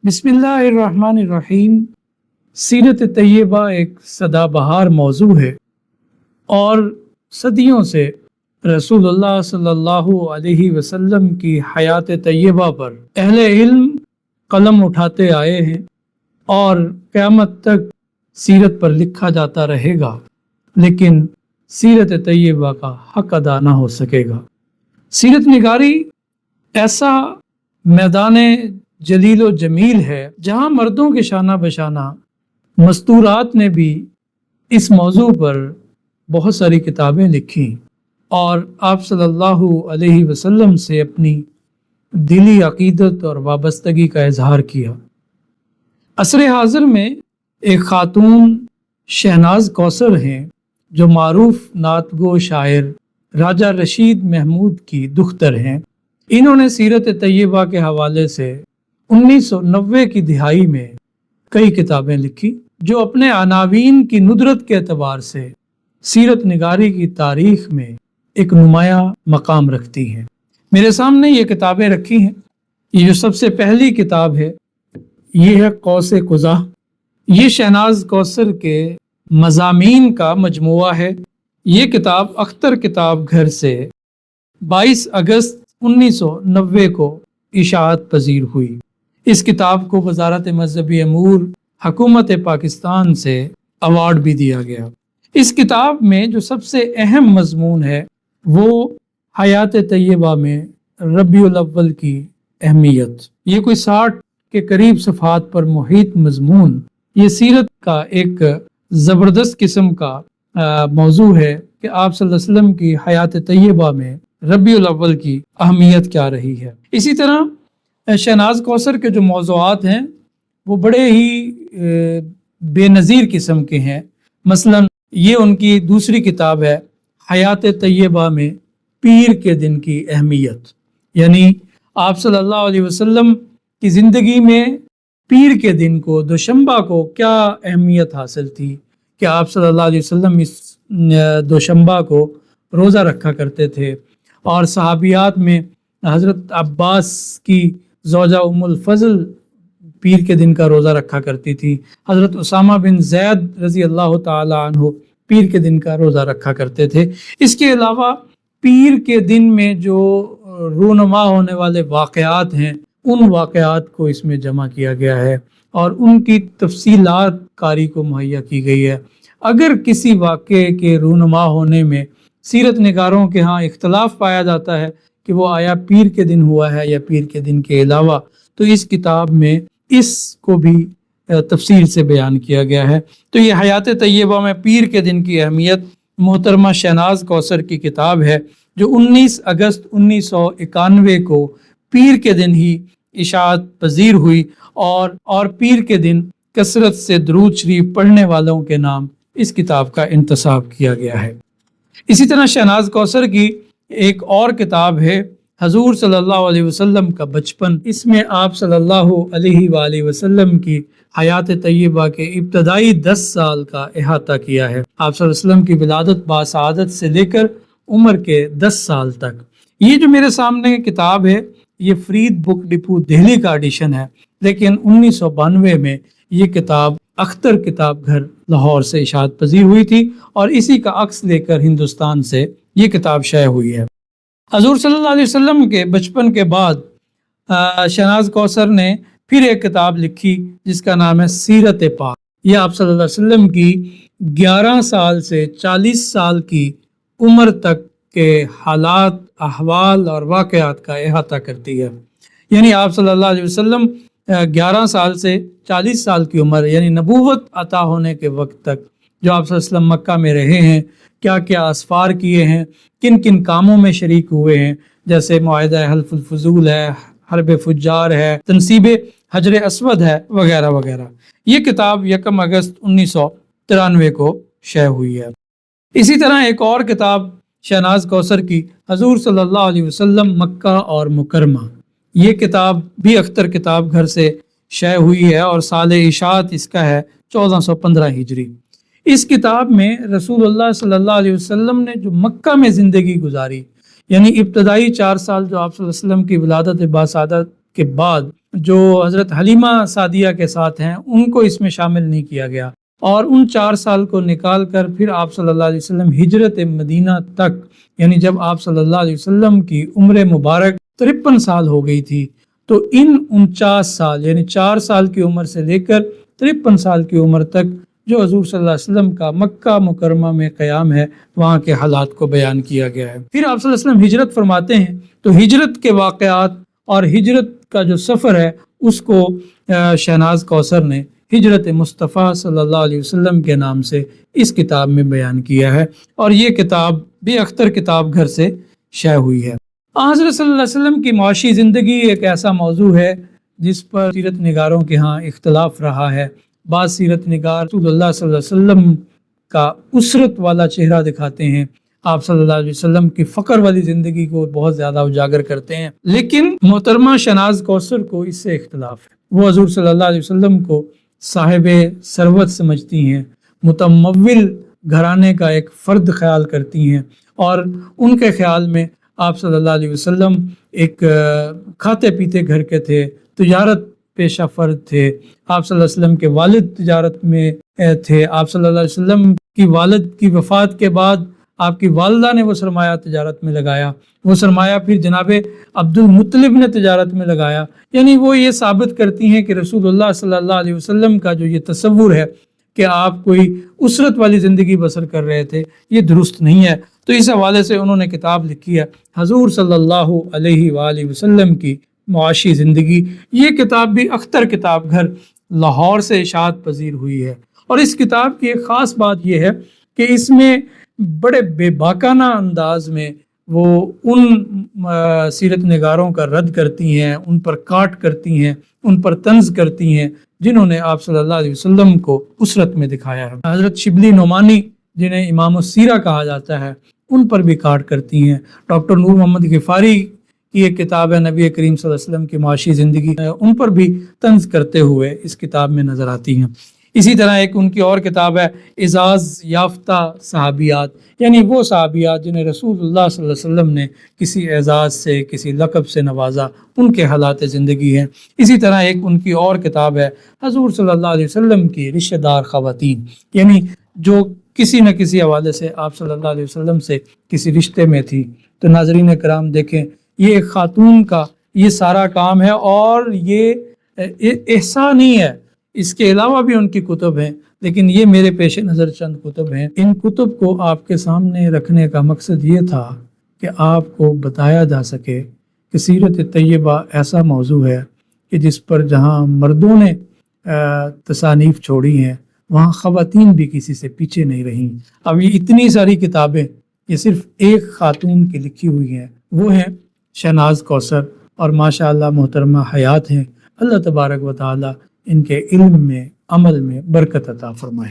بسم اللہ الرحمن الرحیم۔ سیرت طیبہ ایک سدا بہار موضوع ہے اور صدیوں سے رسول اللہ صلی اللہ علیہ وسلم کی حیات طیبہ پر اہل علم قلم اٹھاتے آئے ہیں اور قیامت تک سیرت پر لکھا جاتا رہے گا، لیکن سیرت طیبہ کا حق ادا نہ ہو سکے گا۔ سیرت نگاری ایسا میدان جلیل و جمیل ہے جہاں مردوں کے شانہ بشانہ مستورات نے بھی اس موضوع پر بہت ساری کتابیں لکھی اور آپ صلی اللہ علیہ وسلم سے اپنی دلی عقیدت اور وابستگی کا اظہار کیا۔ عصر حاضر میں ایک خاتون شہناز کوثر ہیں جو معروف نعت گو شاعر راجہ رشید محمود کی دختر ہیں۔ انہوں نے سیرت طیبہ کے حوالے سے 1990 کی دہائی میں کئی کتابیں لکھی جو اپنے عناوین کی ندرت کے اعتبار سے سیرت نگاری کی تاریخ میں ایک نمایاں مقام رکھتی ہیں۔ میرے سامنے یہ کتابیں رکھی ہیں۔ یہ جو سب سے پہلی کتاب ہے یہ ہے قوس قزح۔ یہ شہناز کوثر کے مضامین کا مجموعہ ہے۔ یہ کتاب اختر کتاب گھر سے 22 اگست 1990 کو اشاعت پذیر ہوئی۔ اس کتاب کو وزارت مذہبی امور حکومت پاکستان سے ایوارڈ بھی دیا گیا۔ اس کتاب میں جو سب سے اہم مضمون ہے وہ حیات طیبہ میں ربیع الاول کی اہمیت۔ یہ کوئی 60 کے قریب صفحات پر محیط مضمون یہ سیرت کا ایک زبردست قسم کا موضوع ہے کہ آپ صلی اللہ علیہ وسلم کی حیات طیبہ میں ربیع الاول کی اہمیت کیا رہی ہے۔ اسی طرح شہناز کوثر کے جو موضوعات ہیں وہ بڑے ہی بے نظیر قسم کے ہیں۔ مثلا یہ ان کی دوسری کتاب ہے حیات طیبہ میں پیر کے دن کی اہمیت، یعنی آپ صلی اللہ علیہ وسلم کی زندگی میں پیر کے دن کو دوشنبہ کو کیا اہمیت حاصل تھی کہ آپ صلی اللہ علیہ وسلم اس دوشنبہ کو روزہ رکھا کرتے تھے، اور صحابیات میں حضرت عباس کی زوجہ ام الفضل پیر کے دن کا روزہ رکھا کرتی تھی، حضرت اسامہ بن زید رضی اللہ تعالی عنہ پیر کے دن کا روزہ رکھا کرتے تھے۔ اس کے علاوہ پیر کے دن میں جو رونما ہونے والے واقعات ہیں ان واقعات کو اس میں جمع کیا گیا ہے اور ان کی تفصیلات قاری کو مہیا کی گئی ہے۔ اگر کسی واقعے کے رونما ہونے میں سیرت نگاروں کے ہاں اختلاف پایا جاتا ہے کہ وہ آیا پیر کے دن ہوا ہے یا پیر کے دن کے علاوہ، تو اس کتاب میں اس کو بھی تفصیل سے بیان کیا گیا ہے۔ تو یہ حیات طیبہ میں پیر کے دن کی اہمیت محترمہ شہناز کوثر کی کتاب ہے جو 19 اگست 1991 کو پیر کے دن ہی اشاعت پذیر ہوئی اور پیر کے دن کثرت سے درود شریف پڑھنے والوں کے نام اس کتاب کا انتصاب کیا گیا ہے۔ اسی طرح شہناز کوثر کی ایک اور کتاب ہے حضور صلی اللہ علیہ وسلم کا بچپن۔ اس میں آپ صلی اللہ علیہ وآلہ وسلم کی حیات طیبہ کے ابتدائی 10 سال کا احاطہ کیا ہے، آپ صلی اللہ علیہ وسلم کی ولادت باسعادت سے لے کر عمر کے 10 سال تک۔ یہ جو میرے سامنے کتاب ہے یہ فرید بک ڈپو دہلی کا ایڈیشن ہے، لیکن 1992 میں یہ کتاب اختر کتاب گھر لاہور سے اشاعت پذیر ہوئی تھی اور اسی کا عکس لے کر ہندوستان سے یہ کتاب شائع ہوئی ہے۔ حضور صلی اللہ علیہ وسلم کے بچپن کے بعد شہناز کوثر نے پھر ایک کتاب لکھی جس کا نام ہے سیرت پاک۔ یہ آپ صلی اللہ علیہ وسلم کی 11 سال سے 40 سال کی عمر تک کے حالات، احوال اور واقعات کا احاطہ کرتی ہے۔ یعنی آپ صلی اللہ علیہ وسلم 11 سال سے 40 سال کی عمر یعنی نبوت عطا ہونے کے وقت تک جو آپ صلی اللہ علیہ وسلم مکہ میں رہے ہیں، کیا کیا اسفار کیے ہیں، کن کن کاموں میں شریک ہوئے ہیں، جیسے معاہدہ حلف الفضول ہے، حرب فجار ہے، تنصیب حجر اسود ہے، وغیرہ وغیرہ۔ یہ کتاب 1 اگست 1993 کو شائع ہوئی ہے۔ اسی طرح ایک اور کتاب شہناز کوثر کی حضور صلی اللہ علیہ وسلم مکہ اور مکرمہ، یہ کتاب بھی اختر کتاب گھر سے شائع ہوئی ہے اور سال اشاعت اس کا ہے 1415 ہجری۔ اس کتاب میں رسول اللہ صلی اللہ علیہ وسلم نے جو مکہ میں زندگی گزاری، یعنی ابتدائی 4 سال جو آپ صلی اللہ علیہ وسلم کی ولادت باسعادت کے بعد جو حضرت حلیمہ سعدیہ کے ساتھ ہیں ان کو اس میں شامل نہیں کیا گیا، اور ان 4 سال کو نکال کر پھر آپ صلی اللہ علیہ وسلم ہجرت مدینہ تک، یعنی جب آپ صلی اللہ علیہ وسلم کی عمر مبارک 53 سال ہو گئی تھی، تو ان 49 سال یعنی 4 سال کی عمر سے لے کر 53 سال کی عمر تک جو حضور صلی اللہ علیہ وسلم کا مکہ مکرمہ میں قیام ہے، وہاں کے حالات کو بیان کیا گیا ہے۔ پھر آپ صلی اللہ علیہ وسلم ہجرت فرماتے ہیں، تو ہجرت کے واقعات اور ہجرت کا جو سفر ہے اس کو شہناز کوثر نے ہجرت مصطفیٰ صلی اللہ علیہ وسلم کے نام سے اس کتاب میں بیان کیا ہے، اور یہ کتاب بھی اختر کتاب گھر سے شائع ہوئی ہے۔ حضرت صلی اللہ علیہ وسلم کی معاشی زندگی ایک ایسا موضوع ہے جس پر سیرت نگاروں کے ہاں اختلاف رہا ہے۔ بعض سیرت نگار رسول اللہ صلی اللہ علیہ وسلم کا اسرت والا چہرہ دکھاتے ہیں، آپ صلی اللہ علیہ وسلم کی فقر والی زندگی کو بہت زیادہ اجاگر کرتے ہیں، لیکن محترمہ شہناز کوثر کو اس سے اختلاف ہے۔ وہ حضور صلی اللہ علیہ وسلم کو صاحب ثروت سمجھتی ہیں، متمول گھرانے کا ایک فرد خیال کرتی ہیں، اور ان کے خیال میں آپ صلی اللہ علیہ وسلم ایک کھاتے پیتے گھر کے تھے، تجارت پیشہ فرد تھے۔ آپ صلی اللہ علیہ وسلم کے والد تجارت میں تھے۔ آپ صلی اللہ علیہ وسلم کی والد کی وفات کے بعد آپ کی والدہ نے وہ سرمایہ تجارت میں لگایا، وہ سرمایہ پھر جناب عبد المطلب نے تجارت میں لگایا، یعنی وہ یہ ثابت کرتی ہیں کہ رسول اللہ صلی اللہ علیہ وسلم کا جو یہ تصور ہے کہ آپ کوئی اسرت والی زندگی بسر کر رہے تھے، یہ درست نہیں ہے۔ تو اس حوالے سے انہوں نے کتاب لکھی ہے حضور صلی اللہ علیہ وآلہ وسلم کی معاشی زندگی۔ یہ کتاب بھی اختر کتاب گھر لاہور سے اشاعت پذیر ہوئی ہے، اور اس کتاب کی ایک خاص بات یہ ہے کہ اس میں بڑے بے باکانہ انداز میں وہ ان سیرت نگاروں کا رد کرتی ہیں، ان پر کاٹ کرتی ہیں، ان پر طنز کرتی ہیں جنہوں نے آپ صلی اللہ علیہ وسلم کو اسرت میں دکھایا ہے۔ حضرت شبلی نعمانی جنہیں امام السیرہ کہا جاتا ہے، ان پر بھی کاٹ کرتی ہیں۔ ڈاکٹر نور محمد غفاری کی ایک کتاب ہے نبی کریم صلی اللہ علیہ وسلم کی معاشی زندگی، ان پر بھی طنز کرتے ہوئے اس کتاب میں نظر آتی ہیں۔ اسی طرح ایک ان کی اور کتاب ہے اعزاز یافتہ صحابیات، یعنی وہ صحابیات جنہیں رسول اللہ صلی اللہ علیہ وسلم نے کسی اعزاز سے، کسی لقب سے نوازا، ان کے حالات زندگی ہیں۔ اسی طرح ایک ان کی اور کتاب ہے حضور صلی اللہ علیہ وسلم کی رشتہ دار خواتین، یعنی جو کسی نہ کسی حوالے سے آپ صلی اللہ علیہ وسلم سے کسی رشتے میں تھی۔ تو ناظرین کرام دیکھیں، یہ ایک خاتون کا یہ سارا کام ہے، اور یہ احسان نہیں ہے، اس کے علاوہ بھی ان کی کتب ہیں، لیکن یہ میرے پیش نظر چند کتب ہیں۔ ان کتب کو آپ کے سامنے رکھنے کا مقصد یہ تھا کہ آپ کو بتایا جا سکے کہ سیرت طیبہ ایسا موضوع ہے کہ جس پر جہاں مردوں نے تصانیف چھوڑی ہیں، وہاں خواتین بھی کسی سے پیچھے نہیں رہیں۔ اب یہ اتنی ساری کتابیں یہ صرف ایک خاتون کی لکھی ہوئی ہیں، وہ ہیں شہناز کوثر، اور ماشاءاللہ محترمہ حیات ہیں۔ اللہ تبارک و تعالی ان کے علم میں، عمل میں برکت عطا فرمائے۔